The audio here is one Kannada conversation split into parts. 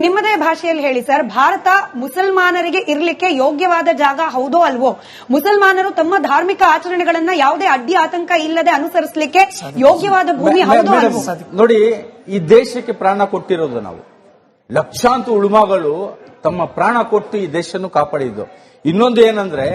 ನಿಮ್ಮದೇ ಭಾಷೆಯಲ್ಲಿ ಹೇಳಿ ಸರ್, ಭಾರತ ಮುಸಲ್ಮಾನರಿಗೆ ಇರಲಿಕ್ಕೆ ಯೋಗ್ಯವಾದ ಜಾಗ ಹೌದೋ ಅಲ್ವೋ? ಮುಸಲ್ಮಾನರು ತಮ್ಮ ಧಾರ್ಮಿಕ ಆಚರಣೆಗಳನ್ನ ಯಾವುದೇ ಅಡ್ಡಿ ಆತಂಕ ಇಲ್ಲದೆ ಅನುಸರಿಸಲಿಕ್ಕೆ ಯೋಗ್ಯವಾದ ಭೂಮಿ ಹೌದೋ ಅಲ್ವೋ? ನೋಡಿ, ಈ ದೇಶಕ್ಕೆ ಪ್ರಾಣ ಕೊಟ್ಟಿರೋದು ನಾವು. ಲಕ್ಷಾಂತರ ಉಳುಮಗಳು ತಮ್ಮ ಪ್ರಾಣ ಕೊಟ್ಟು ಈ ದೇಶವನ್ನು ಕಾಪಾಡಿದ್ದು. ಇನ್ನೊಂದು ಏನಂದ್ರೆ,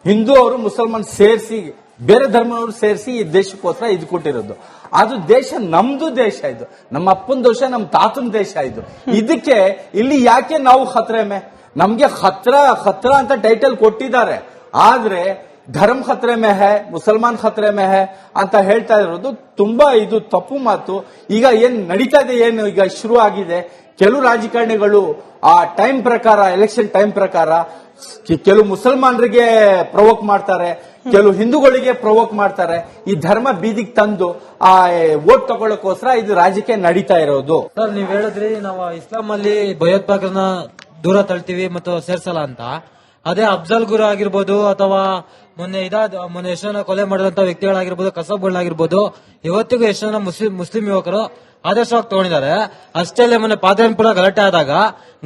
ಹಿಂದೂ ಅವರು ಮುಸಲ್ಮಾನ್ ಸೇರಿಸಿ, ಬೇರೆ ಧರ್ಮವರು ಸೇರಿಸಿ ಈ ದೇಶಕ್ಕೋಸ್ಕರ ಇದು ಕೊಟ್ಟಿರೋದು. ಅದು ದೇಶ ನಮ್ದು ದೇಶ ಇದು, ನಮ್ಮ ಅಪ್ಪನ ದೇಶ, ನಮ್ಮ ತಾತನ ದೇಶ ಇದು. ಇದಕ್ಕೆ ಇಲ್ಲಿ ಯಾಕೆ ನಾವು ಖತ್ರೆಮೆ? ನಮ್ಗೆ ಖತ್ರ ಅಂತ ಟೈಟಲ್ ಕೊಟ್ಟಿದ್ದಾರೆ, ಆದ್ರೆ ಧರ್ಮ ಖತ್ರೆ ಮೇ ಹೈ, ಮುಸಲ್ಮಾನ್ ಖತ್ರೆ ಮೇ ಹೈ ಅಂತ ಹೇಳ್ತಾ ಇರೋದು ತುಂಬಾ ಇದು ತಪ್ಪು ಮಾತು. ಈಗ ಏನ್ ನಡೀತಾ ಇದೆ, ಏನು ಈಗ ಶುರು ಆಗಿದೆ, ಕೆಲವು ರಾಜಕಾರಣಿಗಳು ಆ ಟೈಮ್ ಪ್ರಕಾರ, ಎಲೆಕ್ಷನ್ ಟೈಮ್ ಪ್ರಕಾರ ಕೆಲವು ಮುಸಲ್ಮಾನರಿಗೆ ಪ್ರವೋಕ್ ಮಾಡ್ತಾರೆ, ಕೆಲವು ಹಿಂದೂಗಳಿಗೆ ಪ್ರವೋಕ್ ಮಾಡ್ತಾರೆ. ಈ ಧರ್ಮ ಬೀದಿಗೆ ತಂದು ಆ ವೋಟ್ ತಗೊಳ್ಳೋಕೋಸ್ಕರ ಇದು ರಾಜಕೀಯ ನಡೀತಾ ಇರೋದು. ಸರ್, ನೀವ್ ಹೇಳಿದ್ರಿ ನಾವು ಇಸ್ಲಾಂ ಅಲ್ಲಿ ಭಯೋತ್ಪಾದಕರನ್ನ ದೂರ ತಳ್ತೀವಿ ಮತ್ತು ಸೇರ್ಸಲ್ಲ ಅಂತ. ಅದೇ ಅಫ್ಜಲ್ ಗುರು ಆಗಿರ್ಬೋದು, ಅಥವಾ ಮೊನ್ನೆ ಎಷ್ಟು ಜನ ಕೊಲೆ ಮಾಡಿದಂತ ವ್ಯಕ್ತಿಗಳಾಗಿರ್ಬೋದು, ಕಸಬ್ಗಳಾಗಿರ್ಬೋದು, ಇವತ್ತಿಗೂ ಎಷ್ಟು ಜನ ಮುಸ್ಲಿಂ ಯುವಕರು ಆದರ್ಶವಾಗಿ ತಗೊಂಡಿದ್ದಾರೆ. ಅಷ್ಟೇ ಅಲ್ಲೇ ಮೊನ್ನೆ ಪಾದರಾಯನಪುರ ಗಲಾಟೆ ಆದಾಗ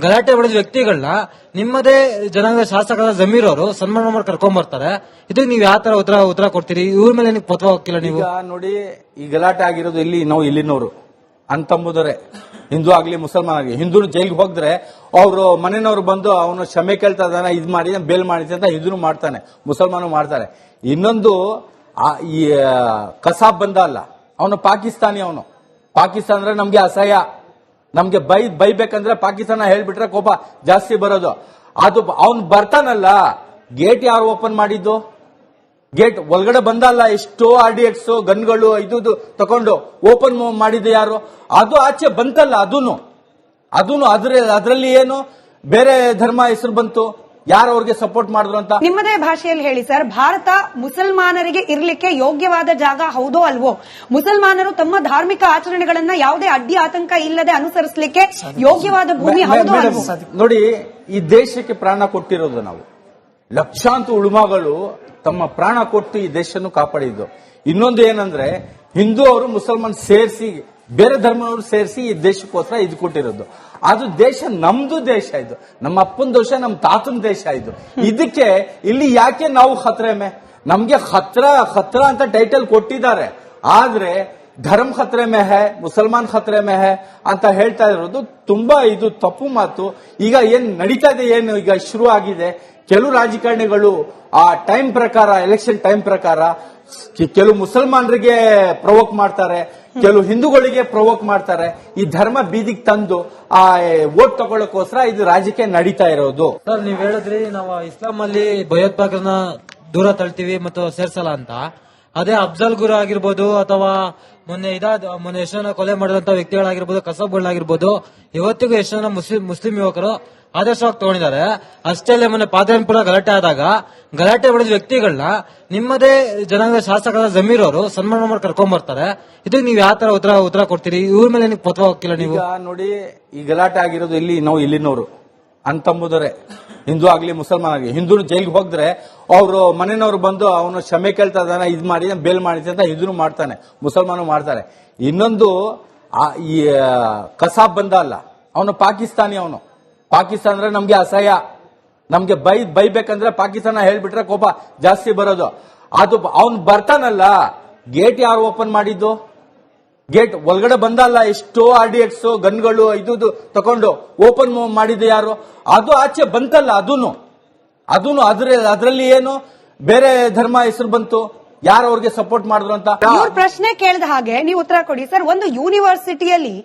ಗಲಾಟೆ ಮಾಡಿದ ವ್ಯಕ್ತಿಗಳನ್ನ ನಿಮ್ಮದೇ ಜನಾಂಗದ ಶಾಸಕರ ಜಮೀರ್ ಅವರು ಸನ್ಮಾನ ಮಾಡಿ ಕರ್ಕೊಂಡ್ ಬರ್ತಾರೆ. ಇದಕ್ಕೆ ನೀವು ಯಾವ ತರ ಉತ್ತರ ಕೊಡ್ತೀರಿ? ಇವ್ರ ಮೇಲೆ ಏನಕ್ಕೆ ಪತ್ವ ಹೋಗಿಲ್ಲ ನೀವು? ಈಗ ನೋಡಿ, ಈ ಗಲಾಟೆ ಆಗಿರೋದು ನಾವು ಇಲ್ಲಿನವರು ಅಂತಂಬುದರೆ, ಹಿಂದೂ ಆಗ್ಲಿ ಮುಸಲ್ಮಾನ್ ಆಗ್ಲಿ. ಹಿಂದೂ ಜೈಲ್ಗೆ ಹೋಗಿದ್ರೆ ಅವರು ಮನೆಯವರು ಬಂದು ಅವನು ಕ್ಷಮೆ ಕೇಳ್ತಾ ಇದ್ದಾನೆ, ಇದ್ ಮಾಡಿ ಬೇಲ್ ಮಾಡಿದೆ ಅಂತ ಹಿಂದೂ ಮಾಡ್ತಾನೆ, ಮುಸಲ್ಮಾನು ಮಾಡ್ತಾರೆ. ಇನ್ನೊಂದು, ಈ ಕಸಾಬ್ ಬಂದ ಅಲ್ಲ, ಅವನು ಪಾಕಿಸ್ತಾನಿ. ಅವನು ಪಾಕಿಸ್ತಾನ ಅಂದ್ರೆ ನಮ್ಗೆ ಅಸಹ್ಯ. ನಮ್ಗೆ ಬೈಬೇಕಂದ್ರೆ ಪಾಕಿಸ್ತಾನ ಹೇಳ್ಬಿಟ್ರೆ ಕೋಪ ಜಾಸ್ತಿ ಬರೋದು. ಅದು ಅವನು ಬರ್ತಾನಲ್ಲ, ಗೇಟ್ ಯಾರು ಓಪನ್ ಮಾಡಿದ್ದು? ಗೇಟ್ ಒಳಗಡೆ ಬಂದಲ್ಲ, ಎಷ್ಟೋ RDX ಗನ್ಗಳು ಇದು ತಕೊಂಡು ಓಪನ್ ಮಾಡಿದ್ದು ಯಾರು? ಅದು ಆಚೆ ಬಂತಲ್ಲ, ಅದೂನು ಅದರಲ್ಲಿ ಏನು ಬೇರೆ ಧರ್ಮ ಹೆಸರು ಬಂತು? ಯಾರು ಅವ್ರಿಗೆ ಸಪೋರ್ಟ್ ಮಾಡಿದ್ರು ಅಂತ? ನಿಮ್ಮದೇ ಭಾಷೆಯಲ್ಲಿ ಹೇಳಿ ಸರ್, ಭಾರತ ಮುಸಲ್ಮಾನರಿಗೆ ಇರಲಿಕ್ಕೆ ಯೋಗ್ಯವಾದ ಜಾಗ ಹೌದೋ ಅಲ್ವೋ? ಮುಸಲ್ಮಾನರು ತಮ್ಮ ಧಾರ್ಮಿಕ ಆಚರಣೆಗಳನ್ನ ಯಾವುದೇ ಅಡ್ಡಿ ಆತಂಕ ಇಲ್ಲದೆ ಅನುಸರಿಸಲಿಕ್ಕೆ ಯೋಗ್ಯವಾದ ಭೂಮಿ ಹೌದೋ ಅಲ್ವೋ? ನೋಡಿ, ಈ ದೇಶಕ್ಕೆ ಪ್ರಾಣ ಕೊಟ್ಟಿರೋದು ನಾವು. ಲಕ್ಷಾಂತರ ಉಳುಮಗಳು ತಮ್ಮ ಪ್ರಾಣ ಕೊಟ್ಟು ಈ ದೇಶವನ್ನು ಕಾಪಾಡಿದ್ದು. ಇನ್ನೊಂದು ಏನಂದ್ರೆ, ಹಿಂದೂ ಅವರು ಮುಸಲ್ಮಾನ್ ಸೇರಿಸಿ, ಬೇರೆ ಧರ್ಮವರು ಸೇರಿಸಿ ಈ ದೇಶಕ್ಕೋಸ್ಕರ ಇದು ಕೊಟ್ಟಿರೋದು. ಅದು ದೇಶ ನಮ್ದು ದೇಶ ಇದು, ನಮ್ಮ ಅಪ್ಪನ ದೇಶ, ನಮ್ಮ ತಾತನ ದೇಶ ಇದು. ಇದಕ್ಕೆ ಇಲ್ಲಿ ಯಾಕೆ ನಾವು ಖತ್ರೆಮೆ? ನಮ್ಗೆ ಖತ್ರ ಅಂತ ಟೈಟಲ್ ಕೊಟ್ಟಿದ್ದಾರೆ, ಆದ್ರೆ ಧರ್ಮ ಖತ್ರೆ ಮೇ ಹೈ, ಮುಸಲ್ಮಾನ್ ಖತ್ರೆ ಮೇ ಹೈ ಅಂತ ಹೇಳ್ತಾ ಇರೋದು ತುಂಬಾ ಇದು ತಪ್ಪು ಮಾತು. ಈಗ ಏನ್ ನಡೀತಾ ಇದೆ, ಏನು ಈಗ ಶುರು ಆಗಿದೆ, ಕೆಲವು ರಾಜಕಾರಣಿಗಳು ಆ ಟೈಮ್ ಪ್ರಕಾರ, ಎಲೆಕ್ಷನ್ ಟೈಮ್ ಪ್ರಕಾರ ಕೆಲವು ಮುಸಲ್ಮಾನರಿಗೆ ಪ್ರವೋಕ್ ಮಾಡ್ತಾರೆ, ಕೆಲವು ಹಿಂದೂಗಳಿಗೆ ಪ್ರವೋಕ್ ಮಾಡ್ತಾರೆ. ಈ ಧರ್ಮ ಬೀದಿಗೆ ತಂದು ಆ ವೋಟ್ ತಗೊಳ್ಳೋಕೋಸ್ಕರ ಇದು ರಾಜಕೀಯ ನಡೀತಾ ಇರೋದು. ಸರ್, ನೀವ್ ಹೇಳಿದ್ರಿ ನಾವು ಇಸ್ಲಾಂ ಅಲ್ಲಿ ಭಯೋತ್ಪಾದಕರನ್ನ ದೂರ ತಳ್ತೀವಿ ಮತ್ತು ಸೇರ್ಸಲ್ಲ ಅಂತ. ಅದೇ ಅಫ್ಜಲ್ ಗುರು ಆಗಿರ್ಬೋದು, ಅಥವಾ ಮೊನ್ನೆ ಎಷ್ಟು ಜನ ಕೊಲೆ ಮಾಡಿದಂತ ವ್ಯಕ್ತಿಗಳಾಗಿರ್ಬೋದು, ಕಸಬ್ಗಳಾಗಿರ್ಬೋದು, ಇವತ್ತಿಗೂ ಎಷ್ಟು ಜನ ಮುಸ್ಲಿಂ ಯುವಕರು ಆದರ್ಶವಾಗಿ ತಗೊಂಡಿದ್ದಾರೆ. ಅಷ್ಟೇ ಅಲ್ಲೇ ಮೊನ್ನೆ ಪಾದರಾಯನಪುರ ಗಲಾಟೆ ಆದಾಗ ಗಲಾಟೆ ಮಾಡಿದ ವ್ಯಕ್ತಿಗಳನ್ನ ನಿಮ್ಮದೇ ಜನಾಂಗದ ಶಾಸಕರ ಜಮೀರ್ ಅವರು ಸನ್ಮಾನ ಮಾಡಿ ಕರ್ಕೊಂಡ್ ಬರ್ತಾರೆ. ಇದಕ್ಕೆ ನೀವು ಯಾವ ತರ ಉತ್ತರ ಕೊಡ್ತೀರಿ? ಇವ್ರ ಮೇಲೆ ಏನಕ್ಕೆ ಪತ್ವ ಹೋಗಿಲ್ಲ ನೀವು? ಈಗ ನೋಡಿ, ಈ ಗಲಾಟೆ ಆಗಿರೋದು ನಾವು ಇಲ್ಲಿನವರು ಅಂತಂಬುದರೆ, ಹಿಂದೂ ಆಗ್ಲಿ ಮುಸಲ್ಮಾನ್ ಆಗ್ಲಿ. ಹಿಂದೂ ಜೈಲ್ಗೆ ಹೋಗಿದ್ರೆ ಅವರು ಮನೆಯವರು ಬಂದು ಅವನು ಕ್ಷಮೆ ಕೇಳ್ತಾ ಇದ್ದಾನೆ, ಇದ್ ಮಾಡಿ ಬೇಲ್ ಮಾಡಿದೆ ಅಂತ ಹಿಂದೂ ಮಾಡ್ತಾನೆ, ಮುಸಲ್ಮಾನು ಮಾಡ್ತಾರೆ. ಇನ್ನೊಂದು, ಈ ಕಸಾಬ್ ಬಂದ ಅಲ್ಲ, ಅವನು ಪಾಕಿಸ್ತಾನಿ. ಅವನು ಪಾಕಿಸ್ತಾನ ಅಂದ್ರೆ ನಮ್ಗೆ ಅಸಹ್ಯ. ನಮ್ಗೆ ಬೈಬೇಕಂದ್ರೆ ಪಾಕಿಸ್ತಾನ ಹೇಳ್ಬಿಟ್ರೆ ಕೋಪ ಜಾಸ್ತಿ ಬರೋದು. ಅದು ಅವನು ಬರ್ತಾನಲ್ಲ, ಗೇಟ್ ಯಾರು ಓಪನ್ ಮಾಡಿದ್ದು? ಗೇಟ್ ಒಳಗಡೆ ಬಂದಲ್ಲ, ಎಷ್ಟೋ RDX ಗನ್ಗಳು ಇದು ತಕೊಂಡು ಓಪನ್ ಮಾಡಿದ್ದು ಯಾರು? ಅದು ಆಚೆ ಬಂತಲ್ಲ, ಅದೂನು ಅದರಲ್ಲಿ ಏನು ಬೇರೆ ಧರ್ಮ ಹೆಸರು ಬಂತು? ಯಾರು ಅವ್ರಿಗೆ ಸಪೋರ್ಟ್ ಮಾಡಿದ್ರು ಅಂತ? ಇವ್ರ ಪ್ರಶ್ನೆ ಕೇಳಿದ ಹಾಗೆ ನೀವು ಉತ್ತರ ಕೊಡಿ ಸರ್. ಒಂದು ಯೂನಿವರ್ಸಿಟಿಯಲ್ಲಿ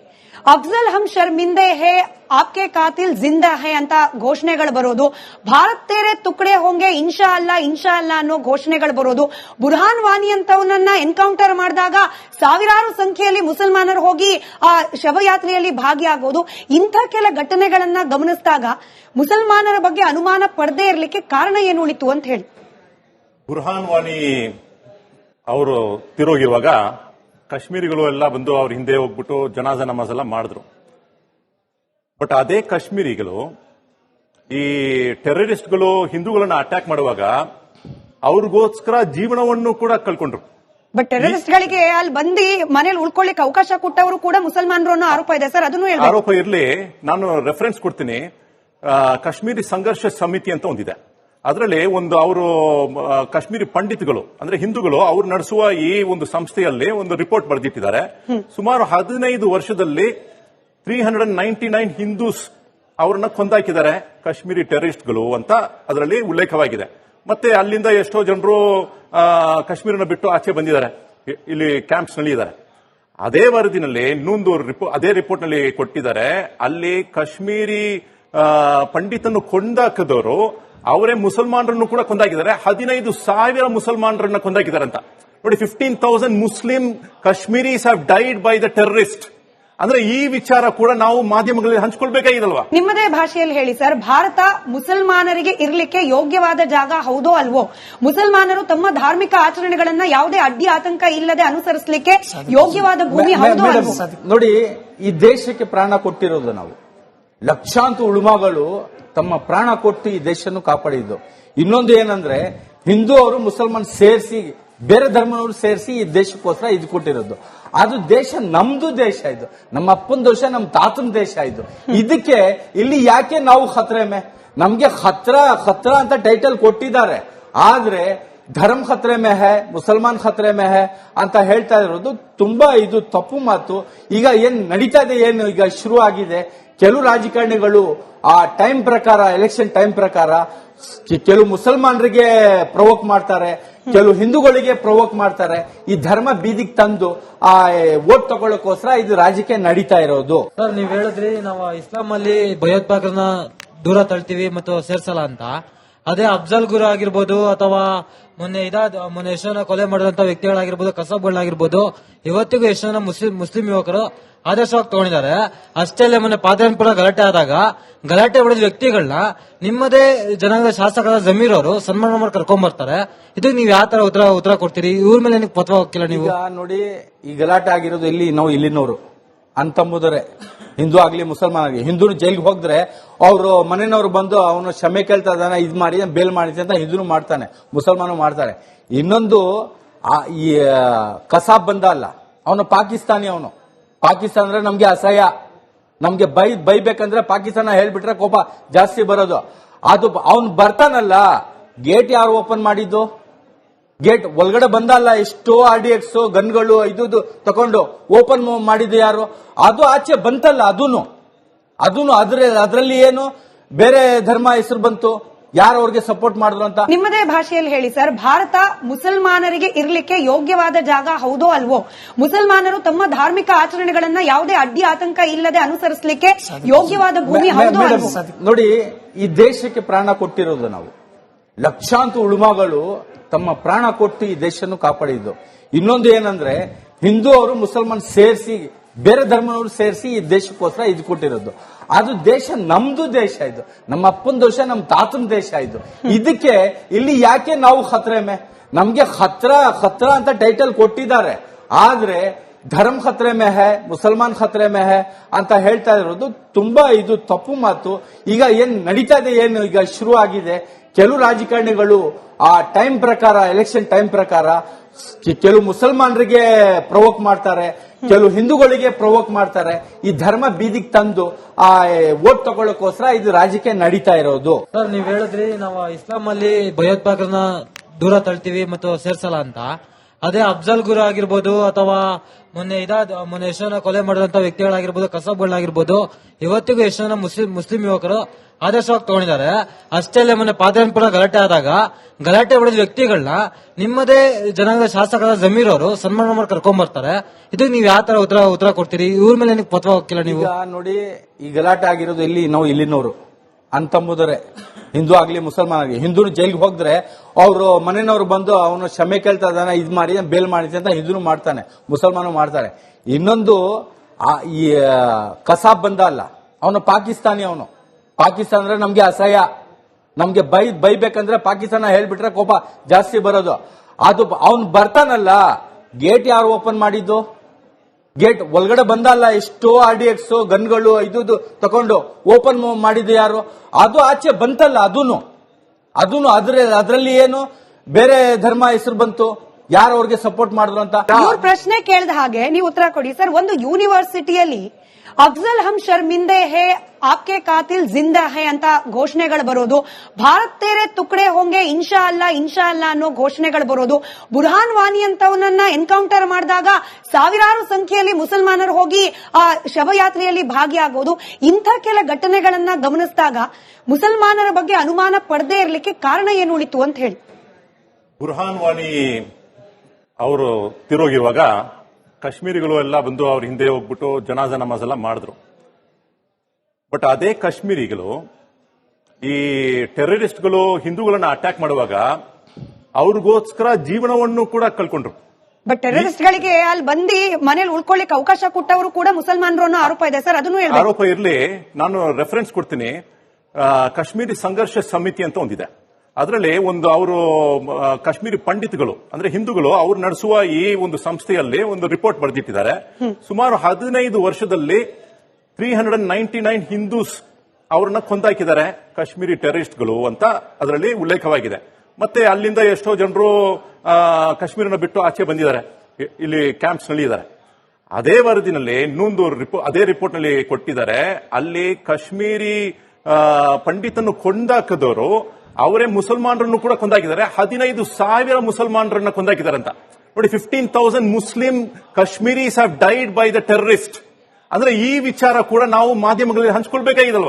ಅಫ್ಜಲ್ ಹಮ್ ಶರ್ಮಿಂದೆ ಹೇ, ಆಪ್ಕೆ ಕಾತಿಲ್ ಜಿಂದಾ ಹೇ ಅಂತ ಘೋಷಣೆಗಳು ಬರೋದು, ಭಾರತ್ ತೇರೆ ತುಕಡೆ ಹೋಂಗೆ ಇನ್ಶಾ ಅಲ್ಲಾ ಅನ್ನೋ ಘೋಷಣೆಗಳು ಬರೋದು, ಬುರ್ಹಾನ್ ವಾನಿ ಅಂತವನನ್ನ ಎನ್ಕೌಂಟರ್ ಮಾಡಿದಾಗ ಸಾವಿರಾರು ಸಂಖ್ಯೆಯಲ್ಲಿ ಮುಸಲ್ಮಾನರು ಹೋಗಿ ಆ ಶವಯಾತ್ರೆಯಲ್ಲಿ ಭಾಗಿಯಾಗೋದು, ಇಂಥ ಕೆಲ ಘಟನೆಗಳನ್ನ ಗಮನಿಸಿದಾಗ ಮುಸಲ್ಮಾನರ ಬಗ್ಗೆ ಅನುಮಾನ ಪಡದೇ ಇರಲಿಕ್ಕೆ ಕಾರಣ ಏನು ಉಳಿತು ಅಂತ ಹೇಳಿ. ಬುರ್ಹಾನ್ ವಾನಿ ಅವರು ತಿರೋಗಿರುವಾಗ ಕಾಶ್ಮೀರಿಗಳು ಎಲ್ಲ ಬಂದು ಅವ್ರ ಹಿಂದೆ ಹೋಗ್ಬಿಟ್ಟು ಜನಾಜಾ ನಮಾಜ್ ಎಲ್ಲ ಮಾಡಿದ್ರು. ಬಟ್ ಅದೇ ಕಾಶ್ಮೀರಿಗಳು ಈ ಟೆರರಿಸ್ಟ್ಗಳು ಹಿಂದೂಗಳನ್ನ ಅಟ್ಯಾಕ್ ಮಾಡುವಾಗ ಅವ್ರಿಗೋಸ್ಕರ ಜೀವನವನ್ನು ಕೂಡ ಕಳ್ಕೊಂಡ್ರು. ಬಟ್ ಟೆರರಿಸ್ಟ್ ಗಳಿಗೆ ಅಲ್ಲಿ ಬಂದು ಮನೇಲಿ ಉಳ್ಕೊಳ್ಳಿಕ್ಕೆ ಅವಕಾಶ ಕೊಟ್ಟವರು ಕೂಡ ಮುಸಲ್ಮಾನರು ಅನ್ನೋ ಆರೋಪ ಇದೆ ಸರ್, ಅದನ್ನು ಹೇಳ್ಬೇಕು. ಆರೋಪ ಇರಲಿ, ನಾನು ರೆಫರೆನ್ಸ್ ಕೊಡ್ತೀನಿ. ಕಾಶ್ಮೀರಿ ಸಂಘರ್ಷ ಸಮಿತಿ ಅಂತ ಒಂದಿದೆ. ಅದರಲ್ಲಿ ಅವರು ಕಾಶ್ಮೀರಿ ಪಂಡಿತಗಳು ಅಂದ್ರೆ ಹಿಂದೂಗಳು ಅವ್ರು ನಡೆಸುವ ಈ ಒಂದು ಸಂಸ್ಥೆಯಲ್ಲಿ ಒಂದು ರಿಪೋರ್ಟ್ ಬರೆದಿಟ್ಟಿದ್ದಾರೆ. ಸುಮಾರು 15 ವರ್ಷದಲ್ಲಿ 399 ಹಿಂದೂಸ್ ಅವ್ರನ್ನ ಕೊಂದಾಕಿದ್ದಾರೆ ಕಾಶ್ಮೀರಿ ಟೆರರಿಸ್ಟ್ಗಳು ಅಂತ ಅದರಲ್ಲಿ ಉಲ್ಲೇಖವಾಗಿದೆ. ಮತ್ತೆ ಅಲ್ಲಿಂದ ಎಷ್ಟೋ ಜನರು ಕಾಶ್ಮೀರನ ಬಿಟ್ಟು ಆಚೆ ಬಂದಿದ್ದಾರೆ, ಇಲ್ಲಿ ಕ್ಯಾಂಪ್ಸ್ ನಲ್ಲಿ ಇದ್ದಾರೆ. ಅದೇ ವರದಿನಲ್ಲಿ ಇನ್ನೊಂದು ಅದೇ ರಿಪೋರ್ಟ್ ನಲ್ಲಿ ಕೊಟ್ಟಿದ್ದಾರೆ. ಅಲ್ಲಿ ಕಾಶ್ಮೀರಿ ಪಂಡಿತನ್ನು ಕೊಂದಾಕದವರು ಅವರೇ ಮುಸಲ್ಮಾನರನ್ನು ಕೂಡ ಕೊಂದಾಕಿದ್ದಾರೆ. 15,000 ಮುಸಲ್ಮಾನರನ್ನ ಕೊಂದಾಕಿದ್ದಾರೆ ಅಂತ ನೋಡಿ. 15,000 Muslim Kashmiris have died by the terrorist. ಅಂದ್ರೆ ಈ ವಿಚಾರ ಕೂಡ ನಾವು ಮಾಧ್ಯಮಗಳಲ್ಲಿ ಹಂಚ್ಕೊಳ್ಬೇಕಾಗಿದಲ್ವಾ? ನಿಮ್ಮದೇ ಭಾಷೆಯಲ್ಲಿ ಹೇಳಿ ಸರ್, ಭಾರತ ಮುಸಲ್ಮಾನರಿಗೆ ಇರಲಿಕ್ಕೆ ಯೋಗ್ಯವಾದ ಜಾಗ ಹೌದೋ ಅಲ್ವೋ? ಮುಸಲ್ಮಾನರು ತಮ್ಮ ಧಾರ್ಮಿಕ ಆಚರಣೆಗಳನ್ನ ಯಾವುದೇ ಅಡ್ಡಿ ಆತಂಕ ಇಲ್ಲದೆ ಅನುಸರಿಸಲಿಕ್ಕೆ ಯೋಗ್ಯವಾದ ಭೂಮಿ ಹೌದೋ ಅಲ್ವೋ? ನೋಡಿ, ಈ ದೇಶಕ್ಕೆ ಪ್ರಾಣ ಕೊಟ್ಟಿರೋದು ನಾವು. ಲಕ್ಷಾಂತರ ಉಳುಮಗಳು ತಮ್ಮ ಪ್ರಾಣ ಕೊಟ್ಟು ಈ ದೇಶವನ್ನು ಕಾಪಾಡಿದ್ದು. ಇನ್ನೊಂದು ಏನಂದ್ರೆ, ಹಿಂದೂ ಅವರು ಮುಸಲ್ಮಾನ್ ಸೇರಿಸಿ, ಬೇರೆ ಧರ್ಮನವರು ಸೇರಿಸಿ ಈ ದೇಶಕ್ಕೋಸ್ಕರ ಇದು ಕೊಟ್ಟಿರೋದು. ಅದು ದೇಶ ನಮ್ದು ದೇಶ, ಇದು ನಮ್ಮ ಅಪ್ಪನ ದೇಶ, ನಮ್ಮ ತಾತನ ದೇಶ. ಇದು ಇದಕ್ಕೆ ಇಲ್ಲಿ ಯಾಕೆ ನಾವು ಖತ್ರೆಮೆ? ನಮ್ಗೆ ಖತ್ರ ಅಂತ ಟೈಟಲ್ ಕೊಟ್ಟಿದ್ದಾರೆ, ಆದ್ರೆ ಧರ್ಮ ಖತ್ರೆ ಮೇ ಹೈ, ಮುಸಲ್ಮಾನ್ ಖತ್ರೆ ಮೇ ಹೈ ಅಂತ ಹೇಳ್ತಾ ಇರೋದು ತುಂಬಾ ಇದು ತಪ್ಪು ಮಾತು. ಈಗ ಏನ್ ನಡೀತಾ ಇದೆ, ಏನು ಈಗ ಶುರು ಆಗಿದೆ, ಕೆಲವು ರಾಜಕಾರಣಿಗಳು ಆ ಟೈಮ್ ಪ್ರಕಾರ, ಎಲೆಕ್ಷನ್ ಟೈಮ್ ಪ್ರಕಾರ ಕೆಲವು ಮುಸಲ್ಮಾನರಿಗೆ ಪ್ರವೋಕ್ ಮಾಡ್ತಾರೆ, ಕೆಲವು ಹಿಂದೂಗಳಿಗೆ ಪ್ರವೋಕ್ ಮಾಡ್ತಾರೆ. ಈ ಧರ್ಮ ಬೀದಿಗೆ ತಂದು ಆ ವೋಟ್ ತಗೊಳ್ಳೋಕೋಸ್ಕರ ಇದು ರಾಜಕೀಯ ನಡೀತಾ ಇರೋದು. ಸರ್, ನೀವ್ ಹೇಳಿದ್ರಿ ನಾವು ಇಸ್ಲಾಂ ಅಲ್ಲಿ ಭಯೋತ್ಪಾದಕರನ್ನ ದೂರ ತಳ್ತೀವಿ ಮತ್ತು ಸೇರ್ಸಲ್ಲ ಅಂತ. ಅದೇ ಅಫ್ಜಲ್ ಗುರು ಆಗಿರ್ಬೋದು ಅಥವಾ ಮೊನ್ನೆ ಎಷ್ಟೋ ಜನ ಕೊಲೆ ಮಾಡಿದಂತ ವ್ಯಕ್ತಿಗಳಾಗಿರ್ಬೋದು, ಕಸಬ್ಗಳಾಗಿರ್ಬೋದು, ಇವತ್ತಿಗೂ ಎಷ್ಟೋ ಜನ ಮುಸ್ಲಿಂ ಯುವಕರು ಆದರ್ಶವಾಗಿ ತಗೊಂಡಿದ್ದಾರೆ. ಅಷ್ಟೇ ಅಲ್ಲೇ ಮೊನ್ನೆ ಪಾದರಾಯನಪುರ ಗಲಾಟೆ ಆದಾಗ ಗಲಾಟೆ ಹೊಡೆದ ವ್ಯಕ್ತಿಗಳನ್ನ ನಿಮ್ಮದೇ ಜನಾಂಗದ ಶಾಸಕರಾದ ಜಮೀರ್ ಅವರು ಸನ್ಮಾನ ಮಾಡಿ ಕರ್ಕೊಂಡ್ ಬರ್ತಾರೆ. ಇದಕ್ಕೆ ನೀವು ಯಾವ ತರ ಉತ್ತರ ಕೊಡ್ತೀರಿ? ಇವ್ರ ಮೇಲೆ ಏನಕ್ಕೆ ಪತ್ರ ಹೋಗಿಲ್ಲ ನೀವು? ಈಗ ನೋಡಿ, ಈ ಗಲಾಟೆ ಆಗಿರೋದು ಇಲ್ಲಿನವರು ಅಂತಂಬುದರೆ, ಹಿಂದೂ ಆಗ್ಲಿ ಮುಸಲ್ಮಾನ್ ಆಗ್ಲಿ. ಹಿಂದೂ ಜೈಲ್ಗೆ ಹೋಗಿದ್ರೆ ಅವರು ಮನೆಯವರು ಬಂದು ಅವನು ಕ್ಷಮೆ ಕೇಳ್ತಾ ಇದ್ದಾನೆ, ಇದ್ ಮಾಡಿ ಬೇಲ್ ಮಾಡಿದೆ ಅಂತ ಹಿಂದೂ ಮಾಡ್ತಾನೆ, ಮುಸಲ್ಮಾನ ಮಾಡ್ತಾರೆ. ಇನ್ನೊಂದು ಈ ಕಸಾಬ್ ಬಂದ ಅಲ್ಲ, ಅವನು ಪಾಕಿಸ್ತಾನಿ. ಅವನು ಪಾಕಿಸ್ತಾನ ಅಂದ್ರೆ ನಮ್ಗೆ ಅಸಹ್ಯ. ನಮ್ಗೆ ಬೈಬೇಕಂದ್ರೆ ಪಾಕಿಸ್ತಾನ ಹೇಳ್ಬಿಟ್ರೆ ಕೋಪ ಜಾಸ್ತಿ ಬರೋದು. ಅದು ಅವನು ಬರ್ತಾನಲ್ಲ, ಗೇಟ್ ಯಾರು ಓಪನ್ ಮಾಡಿದ್ದು? ಗೇಟ್ ಒಳಗಡೆ ಬಂದಲ್ಲ, ಎಷ್ಟೋ RDX ಗನ್ಗಳು ಇದು ತಕೊಂಡು ಓಪನ್ ಮಾಡಿದ್ದು ಯಾರು? ಅದು ಆಚೆ ಬಂತಲ್ಲ, ಅದೂನು ಅದರಲ್ಲಿ ಏನು ಬೇರೆ ಧರ್ಮ ಹೆಸರು ಬಂತು, ಯಾರು ಅವ್ರಿಗೆ ಸಪೋರ್ಟ್ ಮಾಡಿದ್ರು ಅಂತ. ನಿಮ್ಮದೇ ಭಾಷೆಯಲ್ಲಿ ಹೇಳಿ ಸರ್, ಭಾರತ ಮುಸಲ್ಮಾನರಿಗೆ ಇರಲಿಕ್ಕೆ ಯೋಗ್ಯವಾದ ಜಾಗ ಹೌದೋ ಅಲ್ವೋ? ಮುಸಲ್ಮಾನರು ತಮ್ಮ ಧಾರ್ಮಿಕ ಆಚರಣೆಗಳನ್ನ ಯಾವುದೇ ಅಡ್ಡಿ ಆತಂಕ ಇಲ್ಲದೆ ಅನುಸರಿಸಲಿಕ್ಕೆ ಯೋಗ್ಯವಾದ ಭೂಮಿ ಹೌದೋ ಅಲ್ವೋ? ನೋಡಿ, ಈ ದೇಶಕ್ಕೆ ಪ್ರಾಣ ಕೊಟ್ಟಿರೋದು ನಾವು. ಲಕ್ಷಾಂತರ ಉಳುಮಗಳು ತಮ್ಮ ಪ್ರಾಣ ಕೊಟ್ಟು ಈ ದೇಶವನ್ನು ಕಾಪಾಡಿದ್ದು. ಇನ್ನೊಂದು ಏನಂದ್ರೆ, ಹಿಂದೂ ಅವರು ಮುಸಲ್ಮಾನ್ ಸೇರಿಸಿ, ಬೇರೆ ಧರ್ಮನವರು ಸೇರಿಸಿ ಈ ದೇಶಕ್ಕೋಸ್ಕರ ಇದು ಕೊಟ್ಟಿರೋದು. ಅದು ದೇಶ ನಮ್ದು ದೇಶ, ಇದು ನಮ್ಮ ಅಪ್ಪನ ದೇಶ, ನಮ್ಮ ತಾತನ ದೇಶ. ಇದು ಇದಕ್ಕೆ ಇಲ್ಲಿ ಯಾಕೆ ನಾವು ಖತ್ರೆಮೆ? ನಮ್ಗೆ ಖತ್ರ ಅಂತ ಟೈಟಲ್ ಕೊಟ್ಟಿದ್ದಾರೆ, ಆದ್ರೆ ಧರ್ಮ ಖತ್ರೆ ಮೇ ಹೈ, ಮುಸಲ್ಮಾನ್ ಖತ್ರೆ ಮೇ ಹೈ ಅಂತ ಹೇಳ್ತಾ ಇರೋದು ತುಂಬಾ ಇದು ತಪ್ಪು ಮಾತು. ಈಗ ಏನ್ ನಡೀತಾ ಇದೆ, ಏನು ಈಗ ಶುರು ಆಗಿದೆ, ಕೆಲವು ರಾಜಕಾರಣಿಗಳು ಆ ಟೈಮ್ ಪ್ರಕಾರ, ಎಲೆಕ್ಷನ್ ಟೈಮ್ ಪ್ರಕಾರ ಕೆಲವು ಮುಸಲ್ಮಾನರಿಗೆ ಪ್ರವೋಕ್ ಮಾಡ್ತಾರೆ, ಕೆಲವು ಹಿಂದೂಗಳಿಗೆ ಪ್ರವೋಕ್ ಮಾಡ್ತಾರೆ. ಈ ಧರ್ಮ ಬೀದಿಗೆ ತಂದು ಆ ವೋಟ್ ತಗೊಳ್ಳೋಕೋಸ್ಕರ ಇದು ರಾಜಕೀಯ ನಡೀತಾ ಇರೋದು. ಸರ್, ನೀವ್ ಹೇಳಿದ್ರಿ ನಾವು ಇಸ್ಲಾಂ ಅಲ್ಲಿ ಭಯೋತ್ಪಾದಕರನ್ನ ದೂರ ತಳ್ತೀವಿ ಮತ್ತು ಸೇರ್ಸಲ್ಲ ಅಂತ. ಅದೇ ಅಫ್ಜಲ್ ಗುರು ಆಗಿರ್ಬೋದು ಅಥವಾ ಮೊನ್ನೆ ಎಷ್ಟೋ ಜನ ಕೊಲೆ ಮಾಡಿದಂತ ವ್ಯಕ್ತಿಗಳಾಗಿರ್ಬೋದು, ಕಸಬ್ಗಳಾಗಿರ್ಬೋದು, ಇವತ್ತಿಗೂ ಎಷ್ಟೋ ಜನ ಮುಸ್ಲಿಂ ಯುವಕರು ಆದರ್ಶವಾಗಿ ತಗೊಂಡಿದ್ದಾರೆ. ಅಷ್ಟೇ ಅಲ್ಲೇ ಮೊನ್ನೆ ಪಾದರಾಯನಪುರ ಗಲಾಟೆ ಆದಾಗ ಗಲಾಟೆ ಹೊಡೆದ ವ್ಯಕ್ತಿಗಳನ್ನ ನಿಮ್ಮದೇ ಜನಾಂಗದ ಶಾಸಕರಾದ ಜಮೀರ್ ಅವರು ಸನ್ಮಾನ ಮಾಡಿ ಕರ್ಕೊಂಡ್ ಬರ್ತಾರೆ. ಇದಕ್ಕೆ ನೀವು ಯಾವ ತರ ಉತ್ತರ ಕೊಡ್ತೀರಿ? ಇವ್ರ ಮೇಲೆ ಏನಕ್ಕೆ ಪತ್ರ ಹೋಗಿಲ್ಲ ನೀವು? ಈಗ ನೋಡಿ, ಈ ಗಲಾಟೆ ಆಗಿರೋದು ಇಲ್ಲಿನವರು ಅಂತಂಬುದರೆ, ಹಿಂದೂ ಆಗ್ಲಿ ಮುಸಲ್ಮಾನ್ ಆಗ್ಲಿ. ಹಿಂದೂ ಜೈಲ್ಗೆ ಹೋಗಿದ್ರೆ ಅವರು ಮನೆಯವರು ಬಂದು ಅವನು ಕ್ಷಮೆ ಕೇಳ್ತಾ ಇದ್ದಾನೆ, ಇದ್ ಮಾಡಿ ಬೇಲ್ ಮಾಡಿದೆ ಅಂತ ಹಿಂದೂ ಮಾಡ್ತಾನೆ, ಮುಸಲ್ಮಾನ ಮಾಡ್ತಾರೆ. ಇನ್ನೊಂದು ಈ ಕಸಾಬ್ ಬಂದ ಅಲ್ಲ, ಅವನು ಪಾಕಿಸ್ತಾನಿ. ಅವನು ಪಾಕಿಸ್ತಾನ ಅಂದ್ರೆ ನಮ್ಗೆ ಅಸಹ್ಯ. ನಮ್ಗೆ ಬೈಬೇಕಂದ್ರೆ ಪಾಕಿಸ್ತಾನ ಹೇಳ್ಬಿಟ್ರೆ ಕೋಪ ಜಾಸ್ತಿ ಬರೋದು. ಅದು ಅವನು ಬರ್ತಾನಲ್ಲ, ಗೇಟ್ ಯಾರು ಓಪನ್ ಮಾಡಿದ್ದು? ಗೇಟ್ ಒಳಗಡೆ ಬಂದಲ್ಲ, ಎಷ್ಟೋ RDX ಗನ್ಗಳು ಇದು ತಕೊಂಡು ಓಪನ್ ಮಾಡಿದ್ದು ಯಾರು? ಅದು ಆಚೆ ಬಂತಲ್ಲ, ಅದೂನು ಅದರಲ್ಲಿ ಏನು ಬೇರೆ ಧರ್ಮ ಹೆಸರು ಬಂತು, ಯಾರು ಅವ್ರಿಗೆ ಸಪೋರ್ಟ್ ಮಾಡಿದ್ರು ಅಂತ ಇವ್ರ ಪ್ರಶ್ನೆ ಕೇಳಿದ ಹಾಗೆ ನೀವು ಉತ್ತರ ಕೊಡಿ ಸರ್. ಒಂದು ಯೂನಿವರ್ಸಿಟಿಯಲ್ಲಿ ಅಫ್ಜಲ್ ಹಮ್ ಶರ್ಮಿಂದೆ ಹೇ ಆಪ್ಕೆ ಕಾತಿಲ್ ಜಿಂದಾ ಹೇ ಅಂತ ಘೋಷಣೆಗಳು ಬರೋದು, ಭಾರತ್ ತೇರೆ ತುಕಡೆ ಹೋಂಗೆ ಇನ್ಶಾ ಅಲ್ಲಾ ಅನ್ನೋ ಘೋಷಣೆಗಳು ಬರೋದು, ಬುರ್ಹಾನ್ ವಾನಿ ಅಂತವನನ್ನ ಎನ್ಕೌಂಟರ್ ಮಾಡಿದಾಗ ಸಾವಿರಾರು ಸಂಖ್ಯೆಯಲ್ಲಿ ಮುಸಲ್ಮಾನರು ಹೋಗಿ ಆ ಶವಯಾತ್ರೆಯಲ್ಲಿ ಭಾಗಿಯಾಗೋದು, ಇಂಥ ಕೆಲ ಘಟನೆಗಳನ್ನ ಗಮನಿಸಿದಾಗ ಮುಸಲ್ಮಾನರ ಬಗ್ಗೆ ಅನುಮಾನ ಪಡದೇ ಇರಲಿಕ್ಕೆ ಕಾರಣ ಏನು ಉಳಿತು ಅಂತ ಹೇಳಿ. ಬುರ್ಹಾನ್ ವಾನಿ ಅವರು ತಿರೋಗಿರುವಾಗ ಕಾಶ್ಮೀರಿಗಳು ಎಲ್ಲ ಬಂದು ಅವ್ರ ಹಿಂದೆ ಹೋಗ್ಬಿಟ್ಟು ಜನಾಜ ನಮಾಜ್ ಎಲ್ಲ ಮಾಡಿದ್ರು. ಬಟ್ ಅದೇ ಕಾಶ್ಮೀರಿಗಳು ಈ ಟೆರರಿಸ್ಟ್ಗಳು ಹಿಂದೂಗಳನ್ನ ಅಟ್ಯಾಕ್ ಮಾಡುವಾಗ ಅವ್ರಿಗೋಸ್ಕರ ಜೀವನವನ್ನು ಕೂಡ ಕಳ್ಕೊಂಡ್ರು. ಬಟ್ ಟೆರರಿಸ್ಟ್ ಗಳಿಗೆ ಅಲ್ಲಿ ಬಂದು ಮನೇಲಿ ಉಳ್ಕೊಳ್ಳಿಕ್ಕೆ ಅವಕಾಶ ಕೊಟ್ಟವರು ಕೂಡ ಮುಸಲ್ಮಾನರು ಅನ್ನೋ ಆರೋಪ ಇದೆ ಸರ್, ಅದನ್ನು ಹೇಳ್ಬೇಕು. ಆರೋಪ ಇರಲಿ, ನಾನು ರೆಫರೆನ್ಸ್ ಕೊಡ್ತೀನಿ. ಕಾಶ್ಮೀರಿ ಸಂಘರ್ಷ ಸಮಿತಿ ಅಂತ ಒಂದಿದೆ. ಅದರಲ್ಲಿ ಒಂದು ಅವರು ಕಾಶ್ಮೀರಿ ಪಂಡಿತಗಳು ಅಂದ್ರೆ ಹಿಂದೂಗಳು ಅವ್ರು ನಡೆಸುವ ಈ ಒಂದು ಸಂಸ್ಥೆಯಲ್ಲಿ ಒಂದು ರಿಪೋರ್ಟ್ ಬರೆದಿಟ್ಟಿದ್ದಾರೆ. ಸುಮಾರು 15 ವರ್ಷದಲ್ಲಿ 399 ಹಿಂದೂಸ್ ಅವ್ರನ್ನ ಕೊಂದಾಕಿದ್ದಾರೆ ಕಾಶ್ಮೀರಿ ಟೆರರಿಸ್ಟ್ಗಳು ಅಂತ ಅದರಲ್ಲಿ ಉಲ್ಲೇಖವಾಗಿದೆ. ಮತ್ತೆ ಅಲ್ಲಿಂದ ಎಷ್ಟೋ ಜನರು ಕಾಶ್ಮೀರನ ಬಿಟ್ಟು ಆಚೆ ಬಂದಿದ್ದಾರೆ, ಇಲ್ಲಿ ಕ್ಯಾಂಪ್ಸ್ ನಲ್ಲಿ ಇದ್ದಾರೆ. ಅದೇ ವರದಿನಲ್ಲಿ ಇನ್ನೊಂದು ಅದೇ ರಿಪೋರ್ಟ್ ನಲ್ಲಿ ಕೊಟ್ಟಿದ್ದಾರೆ. ಅಲ್ಲಿ ಕಾಶ್ಮೀರಿ ಪಂಡಿತನ್ನು ಕೊಂದಾಕದವರು ಅವರೇ ಮುಸಲ್ಮಾನರನ್ನು ಕೂಡ ಕೊಂದಾಕಿದ್ದಾರೆ. 15,000 ಮುಸಲ್ಮಾನರನ್ನ ಕೊಂದಾಕಿದ್ದಾರೆ ಅಂತ ನೋಡಿ. 15,000 Muslim Kashmiris have died by the terrorist. ಅಂದ್ರೆ ಈ ವಿಚಾರ ಕೂಡ ನಾವು ಮಾಧ್ಯಮಗಳಲ್ಲಿ ಹಂಚ್ಕೊಳ್ಬೇಕಾಗಿದಲ್ವಾ?